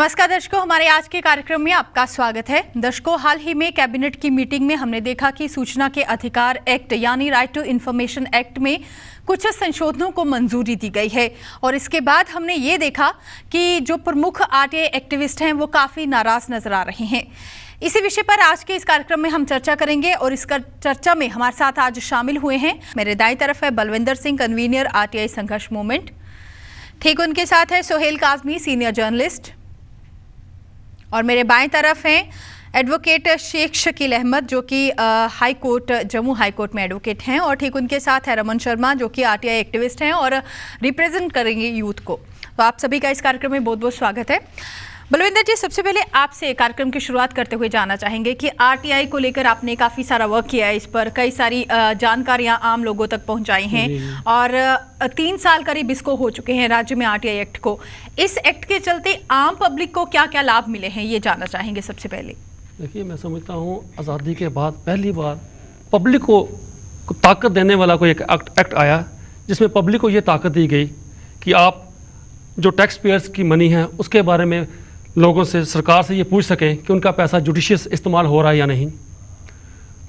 नमस्कार दर्शकों, हमारे आज के कार्यक्रम में आपका स्वागत है। दर्शकों, हाल ही में कैबिनेट की मीटिंग में हमने देखा कि सूचना के अधिकार एक्ट यानी राइट टू इंफॉर्मेशन एक्ट में कुछ संशोधनों को मंजूरी दी गई है और इसके बाद हमने ये देखा कि जो प्रमुख आरटीआई एक्टिविस्ट हैं वो काफ़ी नाराज नजर आ रहे हैं। इसी विषय पर आज के इस कार्यक्रम में हम चर्चा करेंगे और इस चर्चा में हमारे साथ आज शामिल हुए हैं, मेरे दाईं तरफ है बलविंदर सिंह, कन्वीनर आरटीआई संघर्ष मूवमेंट। ठीक उनके साथ है सोहेल काजमी, सीनियर जर्नलिस्ट, और मेरे बाएं तरफ हैं एडवोकेट शेख शकील अहमद जो कि high court, Jammu high court में एडवोकेट हैं, और ठीक उनके साथ है रमन शर्मा जो कि आरटीआई एक्टिविस्ट हैं और रिप्रेजेंट करेंगे यूथ को। तो आप सभी का इस कार्यक्रम में बहुत बहुत स्वागत है। बलविंदर जी, सबसे पहले आपसे कार्यक्रम की शुरुआत करते हुए जानना चाहेंगे कि आरटीआई को लेकर आपने काफ़ी सारा वर्क किया है, इस पर कई सारी जानकारियां आम लोगों तक पहुंचाई हैं और 3 साल करीब इसको हो चुके हैं राज्य में आरटीआई एक्ट को। इस एक्ट के चलते आम पब्लिक को क्या क्या लाभ मिले हैं, ये जानना चाहेंगे सबसे पहले। देखिए, मैं समझता हूँ आज़ादी के बाद पहली बार पब्लिक को ताकत देने वाला कोई एक एक्ट आया जिसमें पब्लिक को ये ताकत दी गई कि आप जो टैक्स पेयर्स की मनी है उसके बारे में लोगों से, सरकार से ये पूछ सकें कि उनका पैसा जुडिशियस इस्तेमाल हो रहा है या नहीं।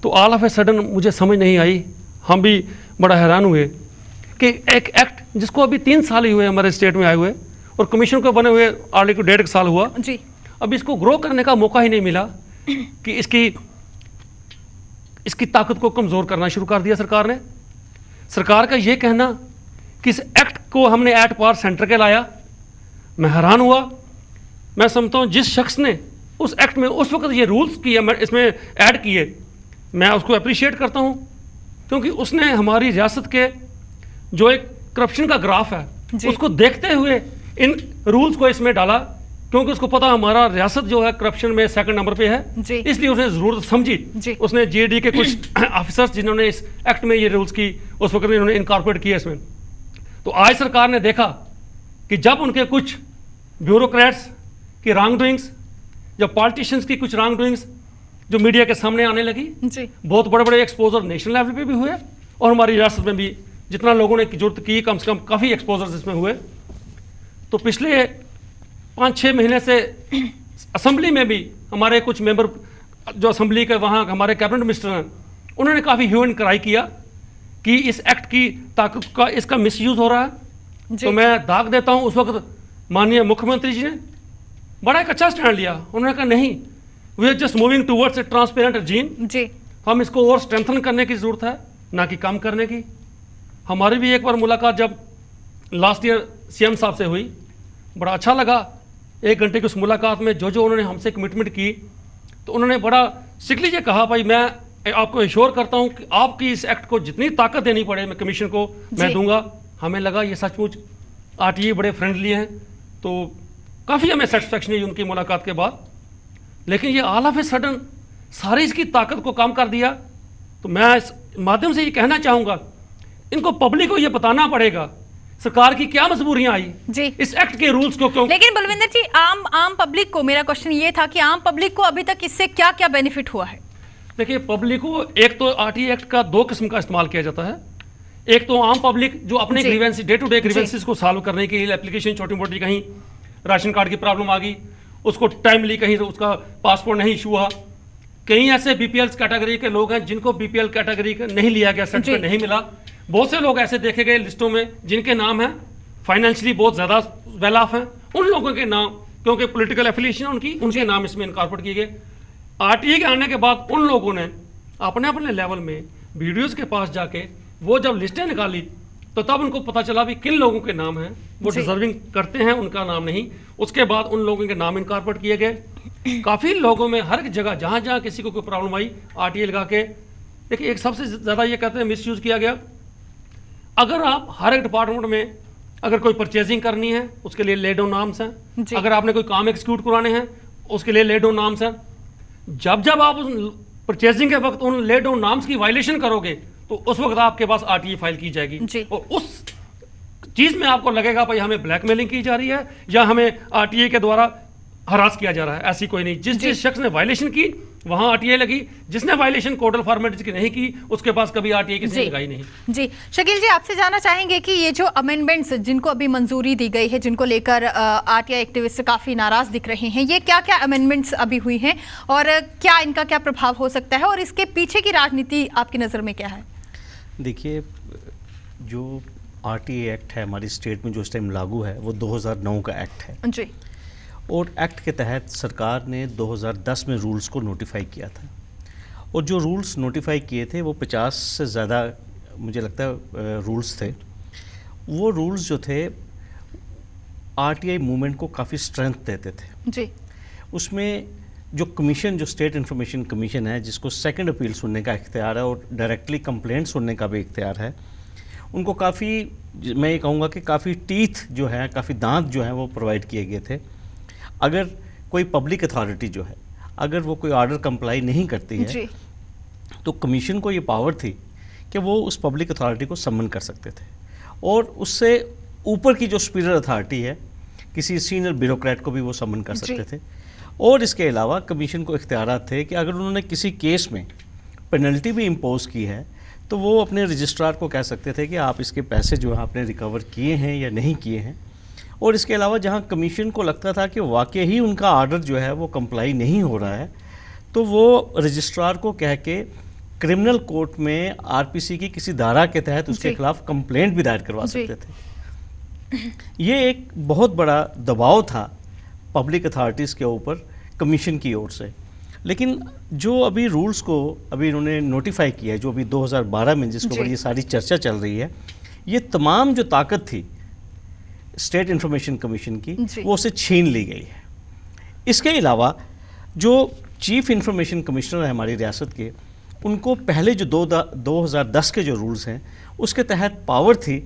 तो ऑल ऑफ ए सडन मुझे समझ नहीं आई, हम भी बड़ा हैरान हुए कि एक एक्ट जिसको अभी 3 साल ही हुए हमारे स्टेट में आए हुए और कमीशन को बने हुए ऑलरेडी को 1.5 साल हुआ जी, अब इसको ग्रो करने का मौका ही नहीं मिला कि इसकी ताकत को कमज़ोर करना शुरू कर दिया सरकार ने। सरकार का ये कहना कि इस एक्ट को हमने एट पार सेंटर के लाया, मैं हैरान हुआ। मैं समझता हूँ जिस शख्स ने उस एक्ट में उस वक्त ये रूल्स किए, इसमें ऐड किए, मैं उसको अप्रिशिएट करता हूँ क्योंकि उसने हमारी रियासत के जो एक करप्शन का ग्राफ है उसको देखते हुए इन रूल्स को इसमें डाला क्योंकि उसको पता हमारा रियासत जो है करप्शन में 2nd नंबर पे है, इसलिए उसने ज़रूरत समझी। उसने जीएडी के कुछ ऑफिसर्स जिन्होंने इस एक्ट में ये रूल्स की उस वक्त इन्होंने इनकॉर्पोरेट किया इसमें। तो आज सरकार ने देखा कि जब उनके कुछ ब्यूरोक्रेट्स की रॉन्ग डूइंग्स, जब पॉलिटिशियंस की कुछ रॉन्ग डूइंग्स जो मीडिया के सामने आने लगी, बहुत बड़े बड़े एक्सपोजर नेशनल लेवल पे भी हुए और हमारी रियासत में भी जितना लोगों ने जरूरत की कम से कम काफ़ी एक्सपोजर्स इसमें हुए। तो पिछले 5-6 महीने से असेंबली में भी हमारे कुछ मेंबर जो असेंबली के वहाँ हमारे कैबिनेट मिनिस्टर हैं, उन्होंने काफ़ी ह्यू एंड क्राई किया कि इस एक्ट की ताकत का इसका मिसयूज हो रहा है। तो मैं दाग देता हूँ, उस वक्त माननीय मुख्यमंत्री जी ने बड़ा एक अच्छा स्टैंड लिया। उन्होंने कहा नहीं, we are just moving towards a transparent regime, हम इसको और स्ट्रेंथन करने की ज़रूरत है, ना कि कम करने की। हमारी भी एक बार मुलाकात जब लास्ट ईयर सीएम साहब से हुई, बड़ा अच्छा लगा। 1 घंटे की उस मुलाकात में जो उन्होंने हमसे कमिटमेंट की, तो उन्होंने बड़ा स्ट्रिक्टली ये कहा, भाई मैं आपको एश्योर करता हूँ कि आपकी इस एक्ट को जितनी ताकत देनी पड़े मैं कमीशन को मैं दूंगा। हमें लगा ये सचमुच आरटीआई बड़े फ्रेंडली हैं, तो काफ़ी हमें सेटिस्फैक्शन हुई उनकी मुलाकात के बाद। लेकिन ये ऑल ऑफ ए सडन सारी इसकी ताकत को कम कर दिया। तो मैं इस माध्यम से ये कहना चाहूँगा, इनको पब्लिक को ये बताना पड़ेगा सरकार की क्या मजबूरियां आई जी इस एक्ट के रूल्स को क्यों। लेकिन बलविंदर जी, आम पब्लिक को, मेरा क्वेश्चन ये था कि आम पब्लिक को अभी तक इससे क्या क्या बेनिफिट हुआ है? देखिए, पब्लिक को एक तो आरटीआई एक्ट का 2 किस्म का इस्तेमाल किया जाता है। एक तो आम पब्लिक जो अपने grievance, day to day grievances को सॉल्व करने के लिए एप्लीकेशन, छोटी मोटी कहीं राशन कार्ड की प्रॉब्लम आ गई, उसको टाइमली कहीं उसका पासपोर्ट नहीं इशू हुआ। कई ऐसे बीपीएल कैटेगरी के लोग हैं जिनको बीपीएल कैटेगरी का नहीं लिया गया, सर्टिफिकेट नहीं मिला। बहुत से लोग ऐसे देखे गए लिस्टों में जिनके नाम हैं, फाइनेंशियली बहुत ज़्यादा वेल ऑफ हैं, उन लोगों के नाम, क्योंकि पॉलिटिकल एफिलिएशन उनके नाम इसमें इनकॉर्पोरेट किए गए। आरटीआई के आने के बाद उन लोगों ने अपने अपने लेवल में वीडियोज़ के पास जाके वो जब लिस्टें निकाली तो तब उनको पता चला भी किन लोगों के नाम हैं वो डिजर्विंग करते हैं, उनका नाम नहीं। उसके बाद उन लोगों के नाम इनकॉर्पोरेट किए गए। काफ़ी लोगों में हर जगह जहाँ जहाँ किसी को कोई प्रॉब्लम आई, आरटीआई लगा के। देखिए, एक सबसे ज़्यादा ये कहते हैं मिसयूज़ किया गया। अगर आप हर एक डिपार्टमेंट में अगर कोई परचेजिंग करनी है उसके लिए ले डाउन नाम्स हैं, अगर आपने कोई काम एक्सिक्यूट करवाने हैं उसके लिए ले डाउन नाम्स हैं। जब आप उस परचेजिंग के वक्त उन ले डाउन नाम्स की वायलेशन करोगे तो उस वक्त आपके पास आरटीआई फाइल की जाएगी और उस चीज़ में आपको लगेगा भाई हमें ब्लैकमेलिंग की जा रही है या हमें आरटीआई के द्वारा हरास किया जा रहा है। ऐसी कोई नहीं। जिस शख्स ने वायलेशन की वहां आरटीआई लगी। जिसने वायलेशन कोर्टल फॉर्मेलिटीज की नहीं की उसके पास कभी आरटीआई किसी ने लगाई नहीं। जी शकील जी, आपसे जानना चाहेंगे कि ये जो अमेंडमेंट्स जिनको अभी मंजूरी दी गई है, जिनको लेकर आरटीआई एक्टिविस्ट काफी नाराज दिख रहे हैं, ये क्या क्या अमेंडमेंट्स अभी हुई हैं और क्या इनका क्या प्रभाव हो सकता है और इसके पीछे की राजनीति आपकी नजर में क्या है? देखिए, जो आरटीआई एक्ट है हमारी स्टेट में जो इस टाइम लागू है वो 2009 का एक्ट है जी। और एक्ट के तहत सरकार ने 2010 में रूल्स को नोटिफाई किया था और जो रूल्स नोटिफाई किए थे वो 50 से ज़्यादा मुझे लगता है रूल्स थे। वो रूल्स जो थे आरटीआई मूवमेंट को काफ़ी स्ट्रेंथ देते थे जी। उसमें जो कमीशन, जो स्टेट इन्फॉर्मेशन कमीशन है, जिसको सेकंड अपील सुनने का इख्तियार है और डायरेक्टली कंप्लेंट सुनने का भी इख्तियार है, उनको काफ़ी, मैं ये कहूँगा कि काफ़ी टीथ जो है, काफ़ी दांत जो हैं वो प्रोवाइड किए गए थे। अगर कोई पब्लिक अथॉरिटी जो है, अगर वो कोई ऑर्डर कंप्लाई नहीं करती है जी। तो कमीशन को ये पावर थी कि वो उस पब्लिक अथॉरिटी को सम्मन कर सकते थे और उससे ऊपर की जो सुपीरियर अथॉरिटी है, किसी सीनियर ब्यूरोक्रेट को भी वो सम्मन कर सकते थे। और इसके अलावा कमीशन को इख्तियारात थे कि अगर उन्होंने किसी केस में पेनल्टी भी इम्पोज की है तो वो अपने रजिस्ट्रार को कह सकते थे कि आप इसके पैसे जो है आपने रिकवर किए हैं या नहीं किए हैं। और इसके अलावा जहां कमीशन को लगता था कि वाकई ही उनका ऑर्डर जो है वो कंप्लाई नहीं हो रहा है तो वो रजिस्ट्रार को कह के क्रिमिनल कोर्ट में आरपीसी की किसी धारा के तहत उसके खिलाफ कंप्लेंट भी दायर करवा सकते थे। ये एक बहुत बड़ा दबाव था पब्लिक अथॉरिटीज़ के ऊपर कमीशन की ओर से। लेकिन जो अभी रूल्स को अभी इन्होंने नोटिफाई किया है, जो अभी 2012 में जिसके ऊपर ये सारी चर्चा चल रही है, ये तमाम जो ताकत थी स्टेट इन्फॉर्मेशन कमीशन की वो उसे छीन ली गई है। इसके अलावा जो चीफ इन्फॉर्मेशन कमिश्नर है हमारी रियासत के, उनको पहले जो 2010 के जो रूल्स हैं उसके तहत पावर थी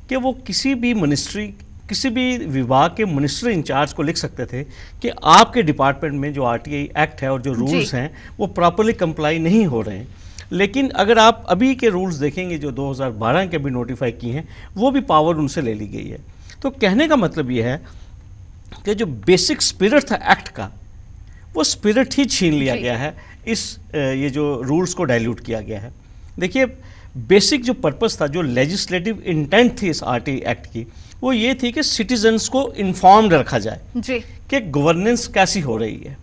कि वो किसी भी मिनिस्ट्री, किसी भी विभाग के मिनिस्टर इंचार्ज को लिख सकते थे कि आपके डिपार्टमेंट में जो आरटीआई एक्ट है और जो रूल्स हैं वो प्रॉपर्ली कंप्लाई नहीं हो रहे हैं। लेकिन अगर आप अभी के रूल्स देखेंगे जो 2012 के अभी नोटिफाई किए हैं, वो भी पावर उनसे ले ली गई है। तो कहने का मतलब ये है कि जो बेसिक स्पिरिट था एक्ट का, वो स्पिरिट ही छीन लिया गया है, इस ये जो रूल्स को डाइल्यूट किया गया है। देखिए, बेसिक जो पर्पस था, जो लेजिस्लेटिव इंटेंट थी इस आरटीआई एक्ट की, वो ये थी कि सिटीजन्स को इन्फॉर्म्ड रखा जाए जी कि गवर्नेंस कैसी हो रही है,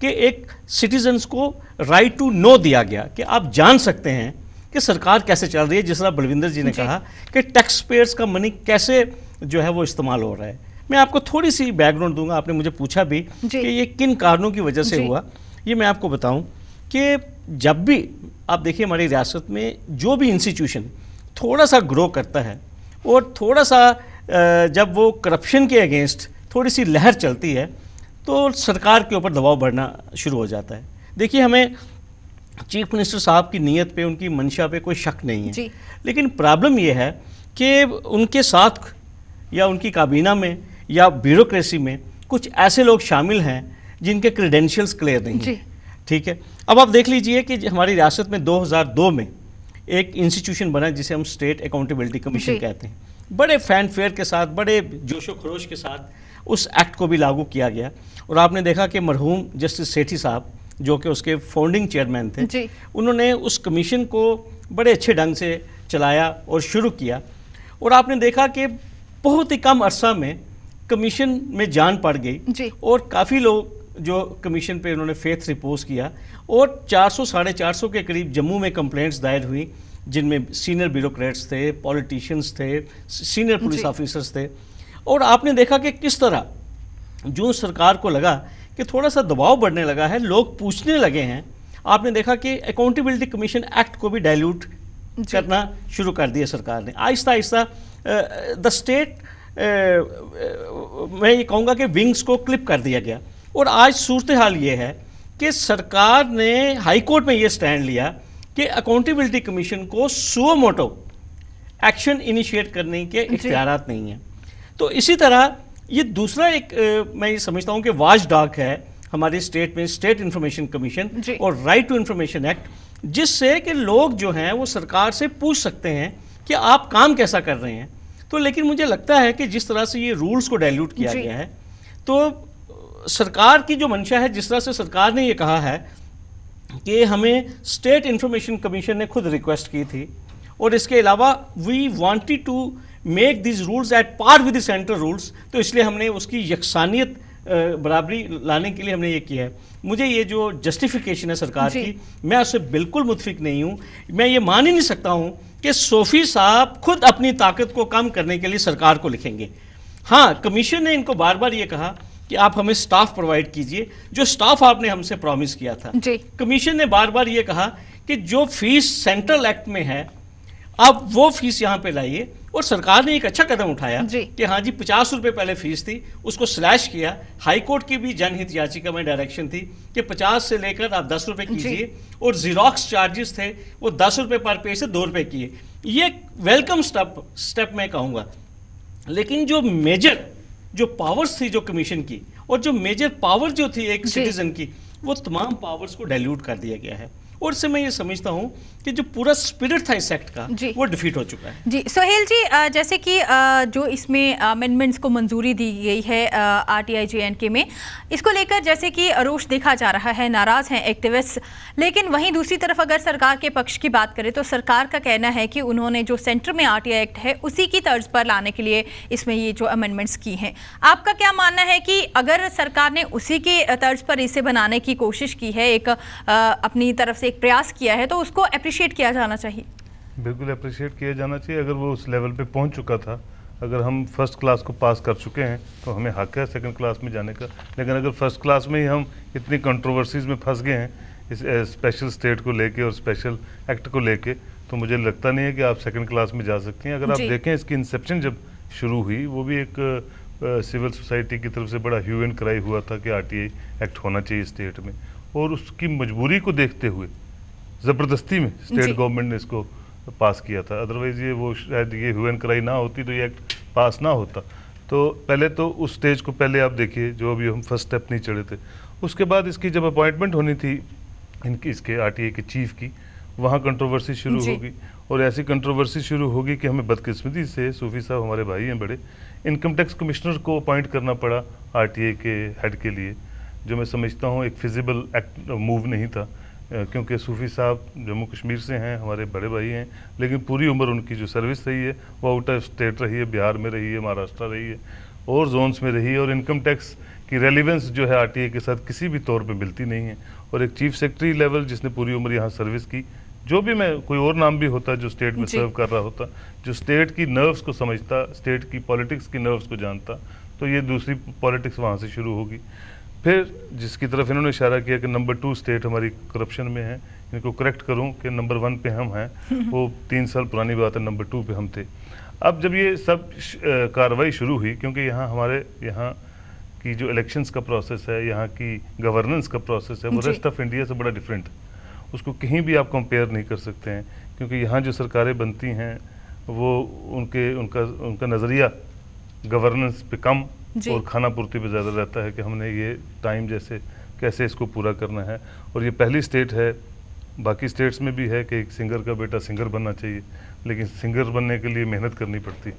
कि एक सिटीजन्स को राइट टू नो दिया गया कि आप जान सकते हैं कि सरकार कैसे चल रही है। जिस तरह बलविंदर जी ने कहा कि टैक्स पेयर्स का मनी कैसे जो है वो इस्तेमाल हो रहा है। मैं आपको थोड़ी सी बैकग्राउंड दूंगा, आपने मुझे पूछा भी कि ये किन कारणों की वजह से हुआ। ये मैं आपको बताऊं कि जब भी आप देखिए हमारी रियासत में जो भी इंस्टीट्यूशन थोड़ा सा ग्रो करता है और थोड़ा सा जब वो करप्शन के अगेंस्ट थोड़ी सी लहर चलती है तो सरकार के ऊपर दबाव बढ़ना शुरू हो जाता है। देखिए, हमें चीफ मिनिस्टर साहब की नीयत पे, उनकी मंशा पे कोई शक नहीं है, लेकिन प्रॉब्लम ये है कि उनके साथ या उनकी काबीना में या ब्यूरोक्रेसी में कुछ ऐसे लोग शामिल हैं जिनके क्रेडेंशियल्स क्लियर नहीं है। ठीक है, अब आप देख लीजिए कि हमारी रियासत में 2002 में एक इंस्टीट्यूशन बना जिसे हम स्टेट अकाउंटेबिलिटी कमीशन कहते हैं। बड़े फैन फेयर के साथ, बड़े जोशो खरोश के साथ उस एक्ट को भी लागू किया गया और आपने देखा कि मरहूम जस्टिस सेठी साहब जो कि उसके फाउंडिंग चेयरमैन थे, उन्होंने उस कमीशन को बड़े अच्छे ढंग से चलाया और शुरू किया और आपने देखा कि बहुत ही कम अरसा में कमीशन में जान पड़ गई और काफ़ी लोग जो कमीशन पे उन्होंने फेथ रिपोज किया और 400-450 के करीब जम्मू में कंप्लेंट्स दायर हुई, जिनमें सीनियर ब्यूरोक्रेट्स थे, पॉलिटिशियंस थे, सीनियर पुलिस ऑफिसर्स थे। और आपने देखा कि किस तरह जो सरकार को लगा कि थोड़ा सा दबाव बढ़ने लगा है, लोग पूछने लगे हैं, आपने देखा कि अकाउंटेबिलिटी कमीशन एक्ट को भी डाइल्यूट करना शुरू कर दिया सरकार ने। आहिस्ता आहिस्ता द स्टेट मैं ये कहूँगा कि विंग्स को क्लिप कर दिया गया और आज सूरत हाल ये है कि सरकार ने हाई कोर्ट में ये स्टैंड लिया कि अकाउंटेबिलिटी कमीशन को सुओ मोटो एक्शन इनिशिएट करने के इख्तियारात नहीं हैं। तो इसी तरह ये दूसरा एक मैं ये समझता हूँ कि वॉच डॉग है हमारी स्टेट में, स्टेट इन्फॉर्मेशन कमीशन और राइट टू इन्फॉर्मेशन एक्ट, जिससे कि लोग जो हैं वो सरकार से पूछ सकते हैं कि आप काम कैसा कर रहे हैं। तो लेकिन मुझे लगता है कि जिस तरह से ये रूल्स को डाइल्यूट किया गया है, तो सरकार की जो मंशा है, जिस तरह से सरकार ने ये कहा है कि हमें स्टेट इंफॉर्मेशन कमीशन ने खुद रिक्वेस्ट की थी, और इसके अलावा we wanted to make this rules at par with the central rules, तो इसलिए हमने उसकी यकसानियत बराबरी लाने के लिए हमने ये किया है। मुझे ये जो जस्टिफिकेशन है सरकार की, मैं उससे बिल्कुल मुतफिक नहीं हूँ। मैं ये मान ही नहीं सकता हूँ कि सोफी साहब खुद अपनी ताकत को कम करने के लिए सरकार को लिखेंगे। हाँ, कमीशन ने इनको बार बार ये कहा कि आप हमें स्टाफ प्रोवाइड कीजिए, जो स्टाफ आपने हमसे प्रॉमिस किया था। कमीशन ने बार बार ये कहा कि जो फीस सेंट्रल एक्ट में है आप वो फीस यहाँ पे लाइए, और सरकार ने एक अच्छा कदम उठाया कि हाँ जी 50 रुपये पहले फीस थी, उसको स्लैश किया। हाई कोर्ट की भी जनहित याचिका में डायरेक्शन थी कि 50 से लेकर आप 10 रुपये कीजिए, और जीरोक्स चार्जेस थे वो 10 रुपये पर पेज से 2 रुपये किए। ये वेलकम स्टेप मैं कहूँगा। लेकिन जो मेजर जो पावर्स थी जो कमीशन की, और जो मेजर पावर जो थी एक सिटीजन की, वो तमाम पावर्स को डाइल्यूट कर दिया गया है, और इससे मैं ये समझता हूँ कि जो पूरा स्पिरिट था इस एक्ट का वो डिफीट हो चुका है। जी सोहेल जी, जैसे कि जो इसमें अमेंडमेंट्स को मंजूरी दी गई है आरटीआई जेएंडके में, इसको लेकर जैसे कि रोष देखा जा रहा है, नाराज हैं एक्टिविस्ट, लेकिन वहीं दूसरी तरफ अगर सरकार के पक्ष की बात करें तो सरकार का कहना है कि उन्होंने जो सेंटर में आरटीआई एक्ट है उसी की तर्ज पर लाने के लिए इसमें ये जो अमेंडमेंट्स की हैं। आपका क्या मानना है कि अगर सरकार ने उसी के तर्ज पर इसे बनाने की कोशिश की है, एक अपनी तरफ से एक प्रयास किया है, तो उसको अप्रिशिएट किया जाना चाहिए? बिल्कुल अप्रिशिएट किया जाना चाहिए। अगर वो उस लेवल पे पहुंच चुका था, अगर हम फर्स्ट क्लास को पास कर चुके हैं तो हमें हक है सेकंड क्लास में जाने का। लेकिन अगर फर्स्ट क्लास में ही हम इतनी कंट्रोवर्सीज में फंस गए हैं इस स्पेशल स्टेट को लेके और स्पेशल एक्ट को लेके, तो मुझे लगता नहीं है कि आप सेकंड क्लास में जा सकती हैं। अगर आप देखें इसकी इंसेप्शन जब शुरू हुई, वो भी एक सिविल सोसाइटी की तरफ से बड़ा ह्यू एंड क्राई हुआ था कि आरटीआई एक्ट होना चाहिए स्टेट में, और उसकी मजबूरी को देखते हुए ज़बरदस्ती में स्टेट गवर्नमेंट ने इसको पास किया था। अदरवाइज ये वो शायद ये ह्यू एंड क्राई ना होती तो ये एक्ट पास ना होता। तो पहले तो उस स्टेज को पहले आप देखिए, जो अभी हम फर्स्ट स्टेप नहीं चढ़े थे। उसके बाद इसकी जब अपॉइंटमेंट होनी थी इनकी, इसके आरटीआई के चीफ की, वहाँ कंट्रोवर्सी शुरू होगी, और ऐसी कंट्रोवर्सी शुरू होगी कि हमें बदकिस्मती से सूफी साहब हमारे भाई हैं बड़े, इनकम टैक्स कमिश्नर को अपॉइंट करना पड़ा आरटीआई के हेड के लिए, जो मैं समझता हूँ एक फिजिबल एक्ट मूव नहीं था, क्योंकि सूफी साहब जम्मू कश्मीर से हैं, हमारे बड़े भाई हैं, लेकिन पूरी उम्र उनकी जो सर्विस रही है वो आउट ऑफ स्टेट रही है, बिहार में रही है, महाराष्ट्र रही है, और जोन्स में रही है, और इनकम टैक्स की रेलिवेंस जो है आरटीआई के साथ किसी भी तौर पे मिलती नहीं है। और एक चीफ सेक्रेटरी लेवल जिसने पूरी उम्र यहाँ सर्विस की, जो भी मैं कोई और नाम भी होता जो स्टेट में सर्व कर रहा होता, जो स्टेट की नर्व्स को समझता, स्टेट की पॉलिटिक्स की नर्व्स को जानता, तो ये दूसरी पॉलिटिक्स वहाँ से शुरू होगी। फिर जिसकी तरफ इन्होंने इशारा किया कि नंबर 2 स्टेट हमारी करप्शन में है, इनको करेक्ट करूं कि नंबर 1 पे हम हैं, वो 3 साल पुरानी बात है, नंबर 2 पे हम थे। अब जब ये सब कार्रवाई शुरू हुई, क्योंकि यहाँ हमारे यहाँ की जो इलेक्शंस का प्रोसेस है, यहाँ की गवर्नेंस का प्रोसेस है, वो रेस्ट ऑफ इंडिया से बड़ा डिफरेंट है, उसको कहीं भी आप कंपेयर नहीं कर सकते हैं। क्योंकि यहाँ जो सरकारें बनती हैं वो उनका नज़रिया गवर्नेंस पे कम और खाना पूर्ति पे ज़्यादा रहता है कि हमने ये टाइम जैसे कैसे इसको पूरा करना है। और ये पहली स्टेट है, बाकी स्टेट्स में भी है कि एक सिंगर का बेटा सिंगर बनना चाहिए, लेकिन सिंगर बनने के लिए मेहनत करनी पड़ती है,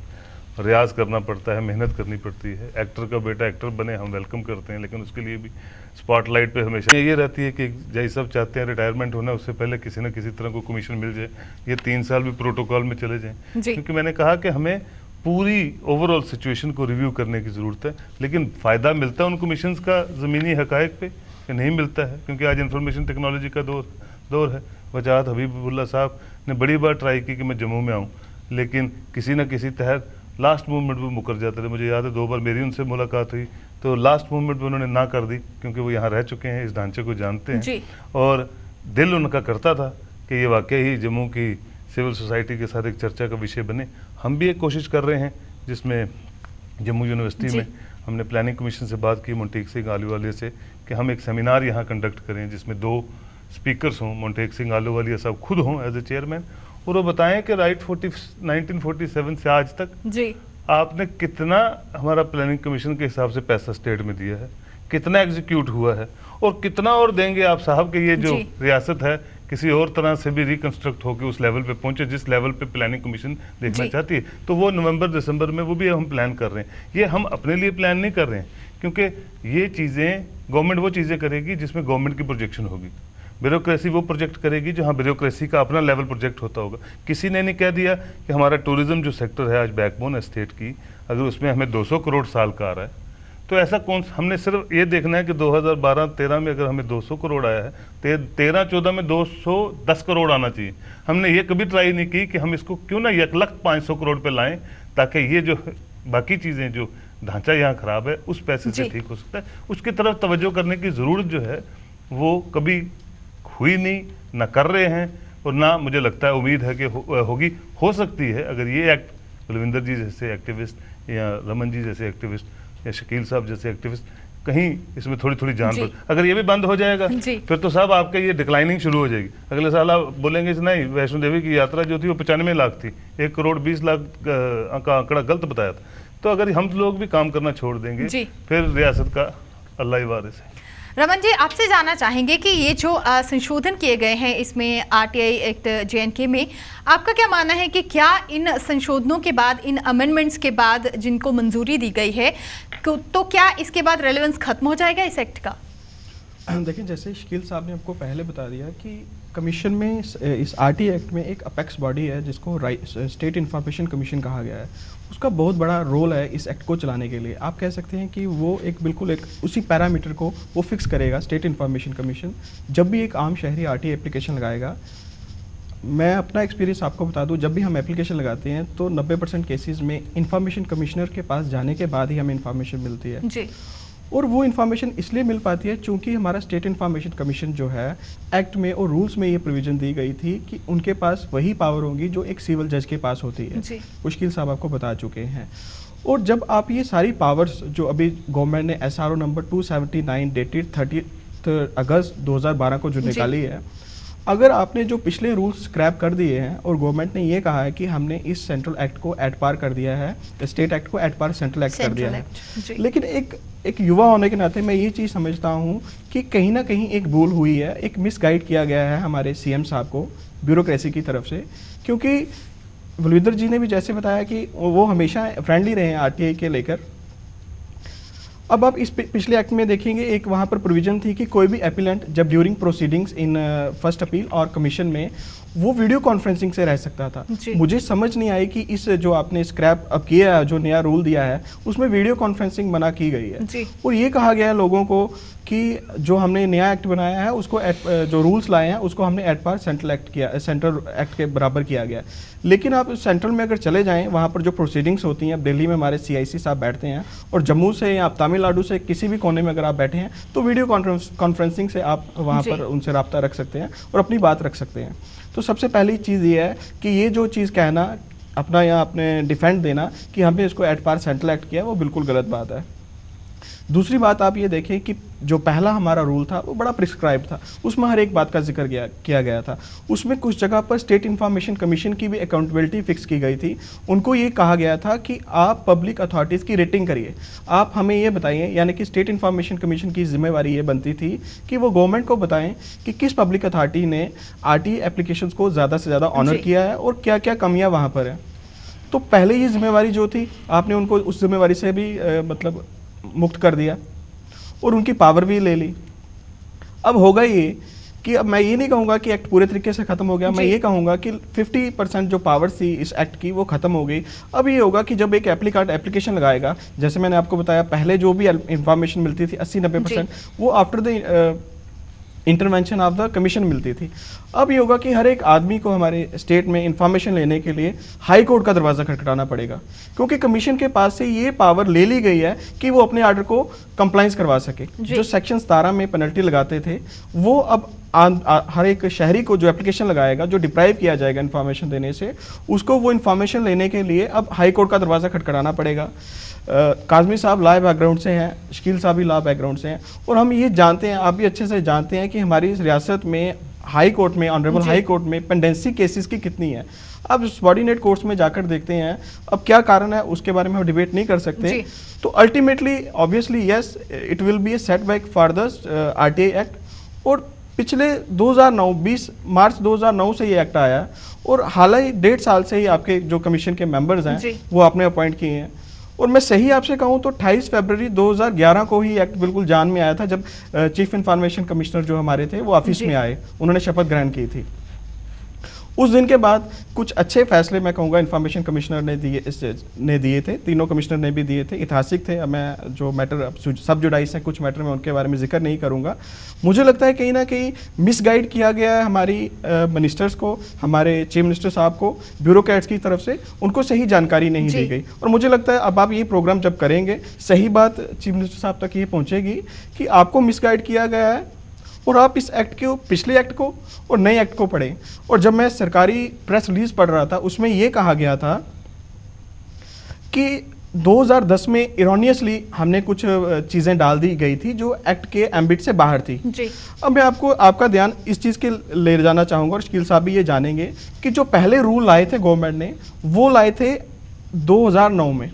रियाज करना पड़ता है, मेहनत करनी पड़ती है। एक्टर का बेटा एक्टर बने, हम वेलकम करते हैं, लेकिन उसके लिए भी स्पॉटलाइट पे हमेशा ये रहती है कि जैसे सब चाहते हैं रिटायरमेंट होना, उससे पहले किसी न किसी तरह को कमीशन मिल जाए, ये 3 साल भी प्रोटोकॉल में चले जाएँ। क्योंकि मैंने कहा कि हमें पूरी ओवरऑल सिचुएशन को रिव्यू करने की ज़रूरत है, लेकिन फ़ायदा मिलता है उन कमीशंस का ज़मीनी हक़ाइक़ पे कि नहीं मिलता है, क्योंकि आज इंफॉर्मेशन टेक्नोलॉजी का दौर है। वजाहत हबीबुल्ला साहब ने बड़ी बार ट्राई की कि मैं जम्मू में आऊँ, लेकिन किसी न किसी तहत लास्ट मूवमेंट में मुकर जाते थे। मुझे याद है 2 बार मेरी उनसे मुलाकात हुई, तो लास्ट मूवमेंट में उन्होंने ना कर दी, क्योंकि वो यहाँ रह चुके हैं, इस ढांचे को जानते हैं, और दिल उनका करता था कि ये वाकई ही जम्मू की सिविल सोसाइटी के साथ एक चर्चा का विषय बने। हम भी एक कोशिश कर रहे हैं, जिसमें जम्मू यूनिवर्सिटी में हमने प्लानिंग कमीशन से बात की, मोंटेक सिंह आलूवालिया से, कि हम एक सेमिनार यहाँ कंडक्ट करें जिसमें 2 स्पीकर्स हों, मोंटेक सिंह आलूवालिया साहब खुद हों एज ए चेयरमैन, और वो बताएं कि 1947 से आज तक आपने कितना हमारा प्लानिंग कमीशन के हिसाब से पैसा स्टेट में दिया है, कितना एग्जीक्यूट हुआ है, और कितना और देंगे आप साहब के ये जो रियासत है किसी और तरह से भी रिकंस्ट्रक्ट होकर उस लेवल पे पहुंचे जिस लेवल पे प्लानिंग कमीशन देखना चाहती है। तो वो नवंबर दिसंबर में वो भी हम प्लान कर रहे हैं। ये हम अपने लिए प्लान नहीं कर रहे हैं, क्योंकि ये चीज़ें गवर्नमेंट वो चीज़ें करेगी जिसमें गवर्नमेंट की प्रोजेक्शन होगी। ब्यूरोक्रेसी वो प्रोजेक्ट करेगी जहाँ ब्यूरोक्रेसी का अपना लेवल प्रोजेक्ट होता होगा। किसी ने नहीं कह दिया कि हमारा टूरिज्म जो सेक्टर है आज बैकबोन है स्टेट की, अगर उसमें हमें 200 करोड़ साल का आ रहा है तो ऐसा कौन, हमने सिर्फ ये देखना है कि 2012-13 में अगर हमें 200 करोड़ आया है, 13-14 में 210 करोड़ आना चाहिए। हमने ये कभी ट्राई नहीं की कि हम इसको क्यों ना 1,500 करोड़ पे लाएं, ताकि ये जो बाकी चीज़ें जो ढांचा यहाँ खराब है उस पैसे से ठीक हो सकता है। उसकी तरफ तवज्जो करने की ज़रूरत जो है वो कभी हुई नहीं, ना कर रहे हैं, और ना मुझे लगता है उम्मीद है कि होगी। हो सकती है अगर ये एक्ट बलविंदर जी जैसे एक्टिविस्ट या रमन जी जैसे एक्टिविस्ट या शकील साहब जैसे एक्टिविस्ट कहीं इसमें थोड़ी थोड़ी जान पर, अगर ये भी बंद हो जाएगा फिर तो साहब आपके ये डिक्लाइनिंग शुरू हो जाएगी। अगले साल आप बोलेंगे नहीं, वैष्णो देवी की यात्रा जो थी वो 95 लाख थी, 1,20,00,000 का आंकड़ा गलत बताया था। तो अगर हम लोग भी काम करना छोड़ देंगे फिर रियासत का अल्लाह ही वारिस है। रमन जी, आपसे जानना चाहेंगे कि ये जो संशोधन किए गए हैं इसमें आरटीआई एक्ट जेएनके में, आपका क्या मानना है कि क्या इन संशोधनों के बाद, इन अमेंडमेंट्स के बाद जिनको मंजूरी दी गई है, तो क्या इसके बाद रेलेवेंस खत्म हो जाएगा इस एक्ट का? देखिए, जैसे शकील साहब ने आपको पहले बता दिया कि कमीशन में इस आरटीआई एक्ट में एक अपेक्स बॉडी है जिसको स्टेट इंफॉर्मेशन कमीशन कहा गया है। उसका बहुत बड़ा रोल है इस एक्ट को चलाने के लिए। आप कह सकते हैं कि वो एक बिल्कुल एक उसी पैरामीटर को वो फिक्स करेगा स्टेट इंफॉर्मेशन कमीशन जब भी एक आम शहरी आरटीआई एप्लीकेशन लगाएगा। मैं अपना एक्सपीरियंस आपको बता दूं, जब भी हम एप्लीकेशन लगाते हैं तो 90% केसेस में इंफॉर्मेशन कमिश्नर के पास जाने के बाद ही हमें इंफॉर्मेशन मिलती है जी। और वो इन्फॉर्मेशन इसलिए मिल पाती है चूंकि हमारा स्टेट इन्फॉर्मेशन कमीशन जो है एक्ट में और रूल्स में ये प्रोविजन दी गई थी कि उनके पास वही पावर होगी जो एक सिविल जज के पास होती है। मुश्किल साहब आपको बता चुके हैं। और जब आप ये सारी पावर्स जो अभी गवर्नमेंट ने एसआरओ नंबर 279 डेटेड 30 अगस्त 2012 को जो निकाली है, अगर आपने जो पिछले रूल्स स्क्रैप कर दिए हैं और गवर्नमेंट ने ये कहा है कि हमने इस सेंट्रल एक्ट को एट पार कर दिया है, स्टेट एक्ट को एट पार सेंट्रल एक्ट कर दिया है, लेकिन एक युवा होने के नाते मैं ये चीज़ समझता हूँ कि कहीं ना कहीं एक भूल हुई है, एक मिसगाइड किया गया है हमारे सीएम साहब को ब्यूरोक्रेसी की तरफ से। क्योंकि बलविंदर जी ने भी जैसे बताया कि वो हमेशा फ्रेंडली रहे हैं आरटीआई के लेकर। अब आप इस पिछले एक्ट में देखेंगे, एक वहाँ पर प्रोविजन थी कि कोई भी एपिलेंट जब during proceedings in first appeal और कमीशन में वो वीडियो कॉन्फ्रेंसिंग से रह सकता था। मुझे समझ नहीं आई कि इस जो आपने स्क्रैप अब किया, जो नया रूल दिया है उसमें वीडियो कॉन्फ्रेंसिंग मना की गई है और ये कहा गया है लोगों को कि जो हमने नया एक्ट बनाया है उसको जो रूल्स लाए हैं उसको हमने एट पार सेंट्रल एक्ट किया, सेंट्रल एक्ट के बराबर किया गया। लेकिन आप सेंट्रल में अगर चले जाएं, वहाँ पर जो प्रोसीडिंग्स होती हैं, अब दिल्ली में हमारे सीआईसी साहब बैठते हैं और जम्मू से या आप तमिलनाडु से किसी भी कोने में अगर आप बैठे हैं तो वीडियो कॉन्फ्रेंसिंग से आप वहाँ पर उनसे रब्ता रख सकते हैं और अपनी बात रख सकते हैं। तो सबसे पहली चीज़ ये है कि ये जो चीज़ कहना अपना या अपने डिफेंड देना कि हमने इसको एट पार सेंट्रल एक्ट किया, वो बिल्कुल गलत बात है। दूसरी बात आप ये देखें कि जो पहला हमारा रूल था वो बड़ा प्रिस्क्राइब था, उसमें हर एक बात का जिक्र किया गया था। उसमें कुछ जगह पर स्टेट इंफॉर्मेशन कमीशन की भी अकाउंटेबिलिटी फिक्स की गई थी। उनको ये कहा गया था कि आप पब्लिक अथॉरिटीज़ की रेटिंग करिए, आप हमें ये बताइए, यानी कि स्टेट इंफॉर्मेशन कमीशन की जिम्मेवारी ये बनती थी कि वो गवर्नमेंट को बताएं कि किस पब्लिक अथॉरिटी ने आरटीआई एप्लीकेशंस को ज़्यादा से ज़्यादा ऑनर किया है और क्या क्या कमियाँ वहाँ पर हैं। तो पहले ये जिम्मेवारी जो थी आपने उनको उस जिम्मेवारी से भी मतलब मुक्त कर दिया और उनकी पावर भी ले ली। अब होगा ये कि अब मैं ये नहीं कहूँगा कि एक्ट पूरे तरीके से ख़त्म हो गया, मैं ये कहूँगा कि 50% जो पावर थी इस एक्ट की वो ख़त्म हो गई। अब ये होगा कि जब एक एप्लीकेंट एप्लीकेशन लगाएगा, जैसे मैंने आपको बताया पहले जो भी इंफॉर्मेशन मिलती थी 80-90% वो after the intervention of the commission मिलती थी। अब ये होगा कि हर एक आदमी को हमारे स्टेट में इंफॉर्मेशन लेने के लिए हाई कोर्ट का दरवाज़ा खटखटाना पड़ेगा, क्योंकि कमीशन के पास से ये पावर ले ली गई है कि वो अपने आर्डर को कंप्लाइंस करवा सके। जो सेक्शन 17 में पेनल्टी लगाते थे वो अब हर एक शहरी को जो एप्लीकेशन लगाएगा, जो डिप्राइव किया जाएगा इन्फॉर्मेशन देने से, उसको वो इन्फॉर्मेशन लेने के लिए अब हाई कोर्ट का दरवाज़ा खटखटाना पड़ेगा। काज़मी साहब लॉ बैकग्राउंड से हैं, शकील साहब भी लॉ बैकग्राउंड से हैं और हम ये जानते हैं, आप भी अच्छे से जानते हैं कि हमारी इस रियासत में हाई कोर्ट में, ऑनरेबल हाई कोर्ट में पेंडेंसी केसेस की कितनी है। अब सबऑर्डिनेट कोर्ट्स में जाकर देखते हैं, अब क्या कारण है उसके बारे में हम डिबेट नहीं कर सकते। तो ultimately obviously yes it will be A setback for the RTI act. और पिछले 2009 20 मार्च 2009 से ये एक्ट आया और हाल ही 1.5 साल से ही आपके जो कमीशन के मेंबर्स हैं वो आपने अपॉइंट किए हैं और मैं सही आपसे कहूँ तो 28 फरवरी 2011 को ही एक्ट बिल्कुल जान में आया था, जब चीफ इंफॉर्मेशन कमिश्नर जो हमारे थे वो ऑफिस में आए, उन्होंने शपथ ग्रहण की थी। उस दिन के बाद कुछ अच्छे फैसले मैं कहूँगा इन्फॉर्मेशन कमिश्नर ने दिए थे, तीनों कमिश्नर ने भी दिए थे, ऐतिहासिक थे। मैं जो मैटर सब जुडाइस हैं कुछ मैटर में उनके बारे में जिक्र नहीं करूँगा। मुझे लगता है कहीं ना कहीं मिसगाइड किया गया है हमारी मिनिस्टर्स को, हमारे चीफ मिनिस्टर साहब को, ब्यूरोक्रेट्स की तरफ से उनको सही जानकारी नहीं दी गई। और मुझे लगता है अब आप ये प्रोग्राम जब करेंगे सही बात चीफ मिनिस्टर साहब तक ये पहुँचेगी कि आपको मिसगाइड किया गया है और आप इस एक्ट के पिछले एक्ट को और नए एक्ट को पढ़ें। और जब मैं सरकारी प्रेस रिलीज पढ़ रहा था उसमें ये कहा गया था कि 2010 में इरोनियसली हमने कुछ चीज़ें डाल दी गई थी जो एक्ट के एम्बिट से बाहर थी जी। अब मैं आपका ध्यान इस चीज़ के ले जाना चाहूँगा और शकील साहब भी ये जानेंगे कि जो पहले रूल लाए थे गवर्नमेंट ने वो लाए थे 2009 में,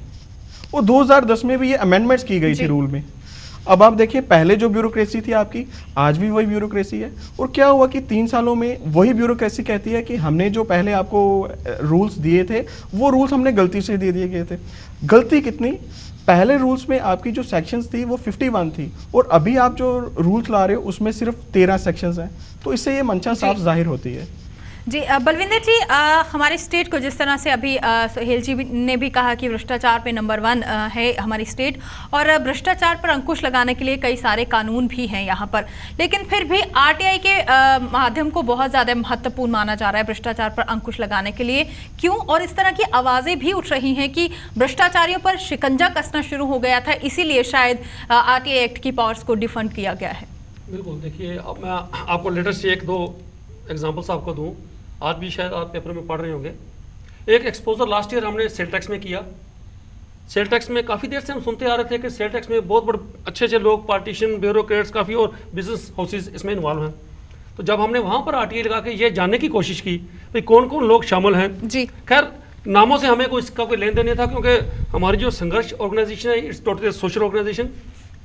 और 2010 में भी ये अमेंडमेंट्स की गई थी रूल में। अब आप देखिए पहले जो ब्यूरोक्रेसी थी आपकी, आज भी वही ब्यूरोक्रेसी है। और क्या हुआ कि 3 सालों में वही ब्यूरोक्रेसी कहती है कि हमने जो पहले आपको रूल्स दिए थे वो रूल्स हमने गलती से दे दिए गए थे। गलती कितनी, पहले रूल्स में आपकी जो सेक्शंस थी वो 51 थी और अभी आप जो रूल्स ला रहे हो उसमें सिर्फ 13 सेक्शंस हैं। तो इससे ये मंशा साफ जाहिर होती है। जी बलविंदर जी, हमारे स्टेट को जिस तरह से अभी सुहेल जी ने भी कहा कि भ्रष्टाचार पे नंबर 1 है हमारी स्टेट, और भ्रष्टाचार पर अंकुश लगाने के लिए कई सारे कानून भी हैं यहाँ पर, लेकिन फिर भी आरटीआई के माध्यम को बहुत ज़्यादा महत्वपूर्ण माना जा रहा है भ्रष्टाचार पर अंकुश लगाने के लिए। क्यों? और इस तरह की आवाज़ें भी उठ रही हैं कि भ्रष्टाचारियों पर शिकंजा कसना शुरू हो गया था, इसीलिए शायद आरटीआई एक्ट की पावर्स को डिफंड किया गया है। बिल्कुल, देखिए अब मैं आपको लेटेस्ट 1-2 एग्जाम्पल्स आपको दूँ, आज भी शायद आप पेपर में पढ़ रहे होंगे। एक एक्सपोजर लास्ट ईयर हमने सेल टैक्स में किया। सेल टैक्स में काफ़ी देर से हम सुनते आ रहे थे कि सेल टैक्स में बहुत बड़े अच्छे अच्छे लोग, पार्टीशन, ब्यूरोक्रेट्स काफ़ी और बिजनेस हाउसेज इसमें इन्वॉल्व हैं। तो जब हमने वहाँ पर आरटीआई लगा के ये जानने की कोशिश की भाई कौन कौन लोग शामिल हैं जी, खैर नामों से हमें इसका कोई लेन देन नहीं था, क्योंकि हमारी जो संघर्ष ऑर्गेनाइजेशन है इट्स टोटली सोशल ऑर्गेनाइजेशन।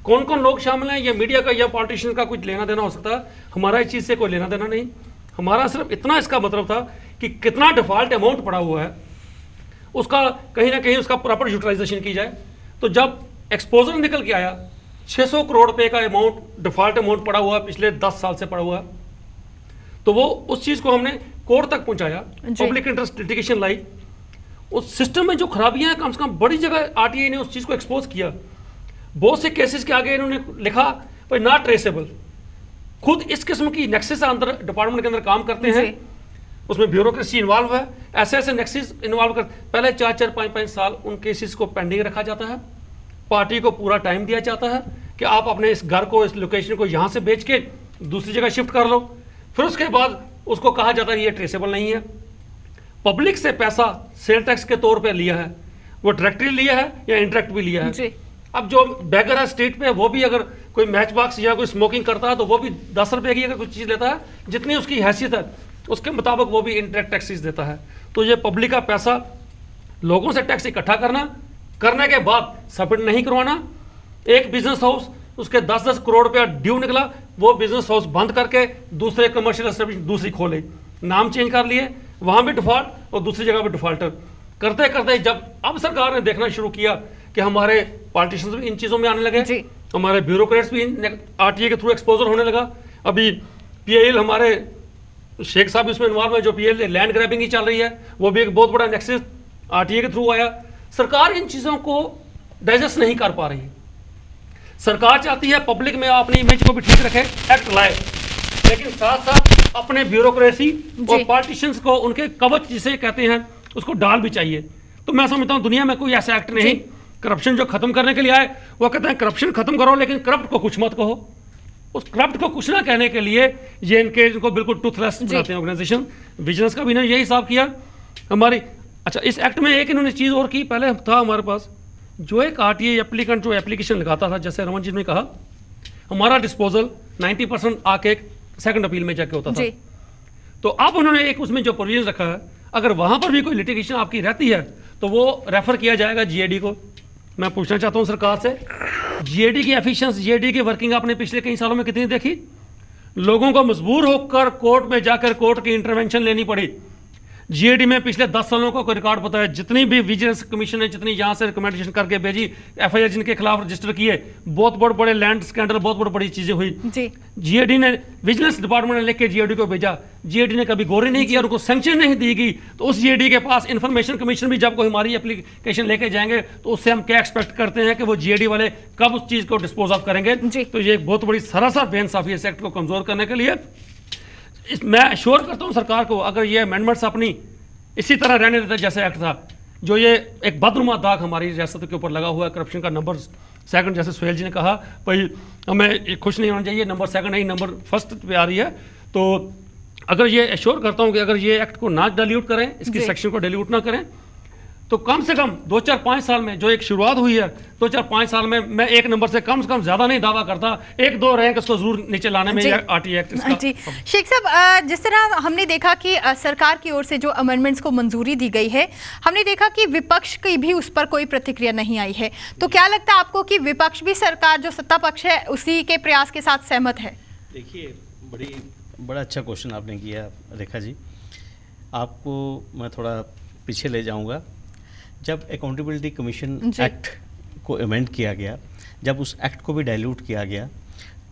कौन कौन लोग शामिल हैं ये मीडिया का या पॉलिटिशियन का कुछ लेना देना हो सकता है, हमारा इस चीज़ से कोई लेना देना नहीं। हमारा सिर्फ इतना इसका मतलब था कि कितना डिफॉल्ट अमाउंट पड़ा हुआ है उसका कहीं ना कहीं उसका प्रॉपर यूटिलाइजेशन की जाए। तो जब एक्सपोजर निकल के आया 600 करोड़ रुपए का अमाउंट, डिफॉल्ट अमाउंट पड़ा हुआ है, पिछले 10 साल से पड़ा हुआ है, तो वो उस चीज़ को हमने कोर्ट तक पहुंचाया, पब्लिक इंटरेस्ट लिटिगेशन लाई। उस सिस्टम में जो खराबियां हैं कम से कम बड़ी जगह आरटीआई ने उस चीज़ को एक्सपोज किया। बहुत से केसेस के आगे इन्होंने लिखा भाई नॉट ट्रेसेबल। खुद इस किस्म की नेक्सेस अंदर डिपार्टमेंट के अंदर काम करते हैं, उसमें ब्यूरोक्रेसी इन्वॉल्व है, ऐसे ऐसे नेक्सेस इन्वॉल्व कर पहले 4-4, 5-5 साल उन केसेस को पेंडिंग रखा जाता है। पार्टी को पूरा टाइम दिया जाता है कि आप अपने इस घर को, इस लोकेशन को यहाँ से बेच के दूसरी जगह शिफ्ट कर लो। फिर उसके बाद उसको कहा जाता है ये ट्रेसेबल नहीं है। पब्लिक से पैसा सेल टैक्स के तौर पर लिया है, वो डायरेक्टली लिया है या इंडायरेक्ट भी लिया है। अब जो बैगर है स्ट्रीट पे वो भी अगर कोई मैच बॉक्स या कोई स्मोकिंग करता है तो वो भी 10 रुपए की अगर कुछ चीज़ लेता है, जितनी उसकी हैसियत है उसके मुताबिक वो भी इंडायरेक्ट टैक्सेस देता है। तो ये पब्लिक का पैसा लोगों से टैक्स इकट्ठा करने के बाद सबमिट नहीं करवाना। एक बिजनेस हाउस उसके 10-10 करोड़ रुपया ड्यू निकला, वो बिजनेस हाउस बंद करके दूसरे कमर्शियल एस्टेब्लिशमेंट दूसरी खोले, नाम चेंज कर लिए, वहाँ भी डिफॉल्ट और दूसरी जगह भी डिफॉल्टर करते करते जब अब सरकार ने देखना शुरू किया कि हमारे पॉलिटिशियंस भी इन चीज़ों में आने लगे, हमारे ब्यूरोक्रेट्स भी आरटीआई के थ्रू एक्सपोजर होने लगा। अभी पीएल हमारे शेख साहब इसमें इन्वॉल्व है, जो पीएल लैंड ग्रैबिंग ही चल रही है, वो भी एक बहुत बड़ा नेक्सस आरटीआई के थ्रू आया। सरकार इन चीज़ों को डाइजेस्ट नहीं कर पा रही है। सरकार चाहती है पब्लिक में अपनी इमेज को भी ठीक रखे, एक्ट लाए, लेकिन साथ साथ अपने ब्यूरोक्रेसी और पॉलिटिशियंस को उनके कवच जिसे कहते हैं उसको डाल भी चाहिए। तो मैं समझता हूँ दुनिया में कोई ऐसा एक्ट नहीं करप्शन जो खत्म करने के लिए आए। वो कहते हैं करप्शन खत्म करो लेकिन करप्ट को कुछ मत कहो। उस करप्ट को कुछ ना कहने के लिए ये इनको बिल्कुल टूथलेस बनाते हैं ऑर्गेनाइजेशन। विजिलेंस का भी इन्होंने यही हिसाब किया हमारी। अच्छा, इस एक्ट में एक इन्होंने चीज़ और की, पहले था हमारे पास जो एक आरटीआई एप्लीकेंट जो एप्लीकेशन लगाता था, जैसे रमन जी ने कहा, हमारा डिस्पोजल 90% आके एक सेकंड अपील में जाके होता था। तो अब उन्होंने एक उसमें जो प्रोविजन रखा है, अगर वहां पर भी कोई लिटिगेशन आपकी रहती है तो वो रेफर किया जाएगा जीएडी को। मैं पूछना चाहता हूं सरकार से, जीएडी की एफिशिएंसी, जीएडी की वर्किंग आपने पिछले कई सालों में कितनी देखी? लोगों को मजबूर होकर कोर्ट में जाकर कोर्ट की इंटरवेंशन लेनी पड़ी। जीएडी में पिछले 10 सालों का कोई रिकॉर्ड पता है? जितनी भी विजिलेंस कमीशन ने जितनी यहाँ से रिकमेंडेशन करके भेजी, एफआईआर जिनके खिलाफ रजिस्टर किए, बहुत बड़े बड़े लैंड स्कैंडल, बहुत बड़ी बड़ी चीजें हुई। जीएडी ने, विजिलेंस डिपार्टमेंट ने लिख के जीएडी को भेजा, जीएडी ने कभी गौर नहीं किया, उनको सैंक्शन नहीं दी गई। तो उस जीएडी के पास इंफॉर्मेशन कमीशन भी जब कोई हमारी एप्लीकेशन लेके जाएंगे तो उससे हम क्या एक्सपेक्ट करते हैं कि वो जीएडी वाले कब उस चीज को डिस्पोज ऑफ करेंगे। तो ये एक बहुत बड़ी सरासर बेइंसाफी है इस एक्ट को कमजोर करने के लिए। मैं अश्योर करता हूं सरकार को, अगर ये अमेंडमेंट्स अपनी इसी तरह रहने देते जैसे एक्ट था, जो ये एक बदनुमा दाग हमारी रियासत के ऊपर लगा हुआ है करप्शन का, नंबर सेकंड, जैसे सुहेल जी ने कहा, भाई हमें खुश नहीं होना चाहिए, नंबर सेकंड नहीं नंबर फर्स्ट पे आ रही है। तो अगर ये एश्योर करता हूं कि अगर ये एक्ट को ना डिल्यूट करें, इसकी सेक्शन को डिल्यूट ना करें, तो कम से कम 2-4-5 साल में जो एक शुरुआत हुई है, 2-4-5 साल में मैं एक नंबर से कम ज्यादा नहीं दावा करता, 1-2 रैंक इसको जरूर नीचे लाने में आरटी एक्ट इसका। जी शेख साहब, जिस तरह हमने देखा कि सरकार की ओर से जो अमेंडमेंट्स को मंजूरी दी गई है, हमने देखा कि विपक्ष की भी उस पर कोई प्रतिक्रिया नहीं आई है। तो क्या लगता है आपको कि विपक्ष भी सरकार जो सत्ता पक्ष है उसी के प्रयास के साथ सहमत है? देखिए, बड़ा अच्छा क्वेश्चन आपने किया रेखा जी। आपको मैं थोड़ा पीछे ले जाऊंगा। जब अकाउंटेबिलिटी कमीशन एक्ट को अमेंड किया गया, जब उस एक्ट को भी डाइल्यूट किया गया,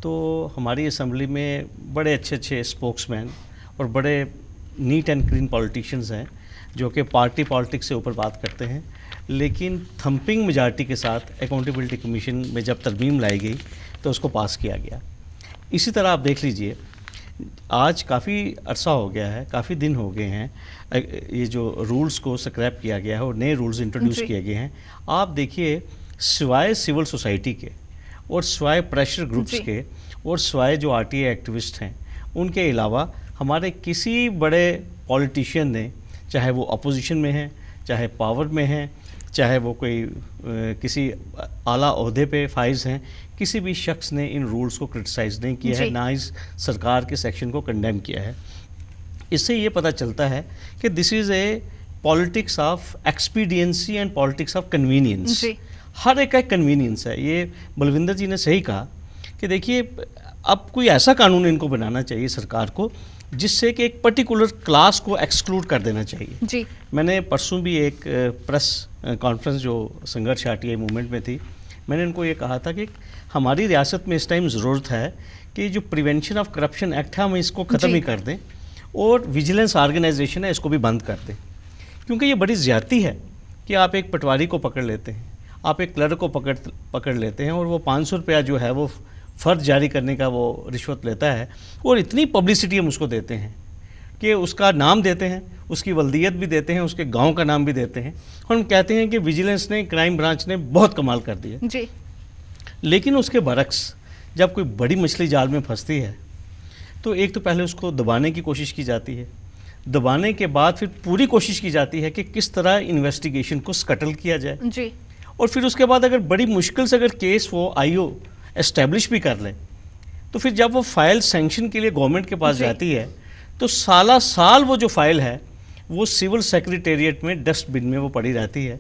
तो हमारी असेंबली में बड़े अच्छे स्पोक्समैन और बड़े नीट एंड क्लीन पॉलिटिशियंस हैं जो कि पार्टी पॉलिटिक्स से ऊपर बात करते हैं, लेकिन थंपिंग मेजॉरिटी के साथ अकाउंटेबिलिटी कमीशन में जब तरमीम लाई गई तो उसको पास किया गया। इसी तरह आप देख लीजिए, आज काफ़ी अरसा हो गया है, काफ़ी दिन हो गए हैं ये जो रूल्स को स्क्रैप किया गया है और नए रूल्स इंट्रोड्यूस किए गए हैं। आप देखिए, सिवाय सिविल सोसाइटी के और सिवाय प्रेशर ग्रुप्स के और सिवाय जो आरटीआई एक्टिविस्ट हैं, उनके अलावा हमारे किसी बड़े पॉलिटिशियन ने, चाहे वो अपोजिशन में हैं, चाहे पावर में हैं, चाहे वो कोई किसी आला ओहदे पे फाइज हैं, किसी भी शख्स ने इन रूल्स को क्रिटिसाइज़ नहीं किया है, ना इस सरकार के सेक्शन को कंडेम किया है। इससे ये पता चलता है कि this is a politics of expediency and politics of convenience. हर एक का कन्वीनियंस है। ये बलविंदर जी ने सही कहा कि देखिए, अब कोई ऐसा कानून इनको बनाना चाहिए सरकार को जिससे कि एक पर्टिकुलर क्लास को एक्सक्लूड कर देना चाहिए। जी। मैंने परसों भी एक प्रेस कॉन्फ्रेंस जो संघर्ष आरटीआई मूवमेंट में थी, मैंने उनको ये कहा था कि हमारी रियासत में इस टाइम ज़रूरत है कि जो प्रिवेंशन ऑफ करप्शन एक्ट है हम इसको ख़त्म ही कर दें और विजिलेंस ऑर्गेनाइजेशन है इसको भी बंद कर दें, क्योंकि ये बड़ी ज़्यादती है कि आप एक पटवारी को पकड़ लेते हैं, आप एक क्लर्क को पकड़ लेते हैं और वो 500 रुपया जो है वो फ़र्ज जारी करने का वो रिश्वत लेता है और इतनी पब्लिसिटी हम उसको देते हैं कि उसका नाम देते हैं, उसकी वल्दियत भी देते हैं, उसके गांव का नाम भी देते हैं और हम कहते हैं कि विजिलेंस ने, क्राइम ब्रांच ने बहुत कमाल कर दिया जी। लेकिन उसके बरक्स जब कोई बड़ी मछली जाल में फंसती है तो एक तो पहले उसको दबाने की कोशिश की जाती है, दबाने के बाद फिर पूरी कोशिश की जाती है कि किस तरह इन्वेस्टिगेशन को स्कटल किया जाए जी। और फिर उसके बाद अगर बड़ी मुश्किल से अगर केस वो आईओ एस्टेब्लिश भी कर ले तो फिर जब वो फाइल सैंक्शन के लिए गवर्नमेंट के पास जाती है तो साला साल वो जो फाइल है वो सिविल सेक्रेटेरिएट में डस्टबिन में वो पड़ी रहती है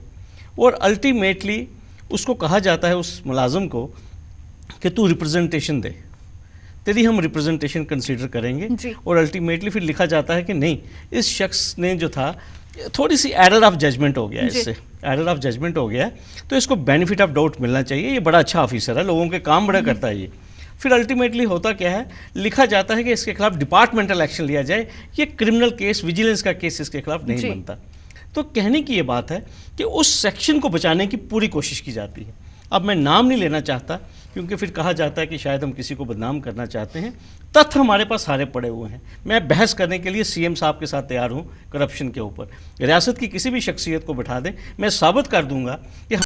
और अल्टीमेटली उसको कहा जाता है उस मुलाजम को कि तू रिप्रेजेंटेशन दे, तेरी हम रिप्रेजेंटेशन कंसीडर करेंगे और अल्टीमेटली फिर लिखा जाता है कि नहीं, इस शख्स ने जो था थोड़ी सी एरर ऑफ जजमेंट हो गया, इससे एरर ऑफ जजमेंट हो गया तो इसको बेनिफिट ऑफ डाउट मिलना चाहिए, ये बड़ा अच्छा ऑफिसर है, लोगों के काम बड़ा करता है ये। फिर अल्टीमेटली होता क्या है, लिखा जाता है कि इसके खिलाफ डिपार्टमेंटल एक्शन लिया जाए, ये क्रिमिनल केस, विजिलेंस का केस इसके खिलाफ नहीं बनता। तो कहने की ये बात है कि उस सेक्शन को बचाने की पूरी कोशिश की जाती है। अब मैं नाम नहीं लेना चाहता क्योंकि फिर कहा जाता है कि शायद हम किसी को बदनाम करना चाहते हैं, तथ्य हमारे पास सारे पड़े हुए हैं। मैं बहस करने के लिए सीएम साहब के साथ तैयार हूं करप्शन के ऊपर, रियासत की किसी भी शख्सियत को बिठा दें, मैं साबित कर दूंगा कि